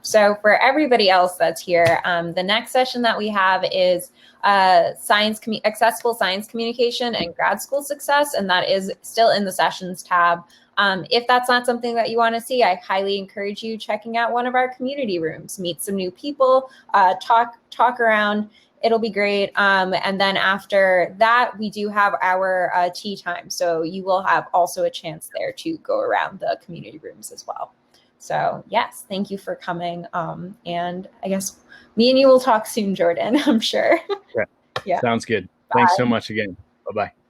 So for everybody else that's here, the next session that we have is accessible science communication and grad school success, and that is still in the sessions tab. If that's not something that you want to see, I highly encourage you checking out one of our community rooms, meet some new people, talk around. It'll be great. And then after that, we do have our tea time. So you will have also a chance there to go around the community rooms as well. So yes, thank you for coming. And I guess me and you will talk soon, Jordan, I'm sure. Yeah. Yeah. Sounds good. Bye. Thanks so much again. Bye-bye.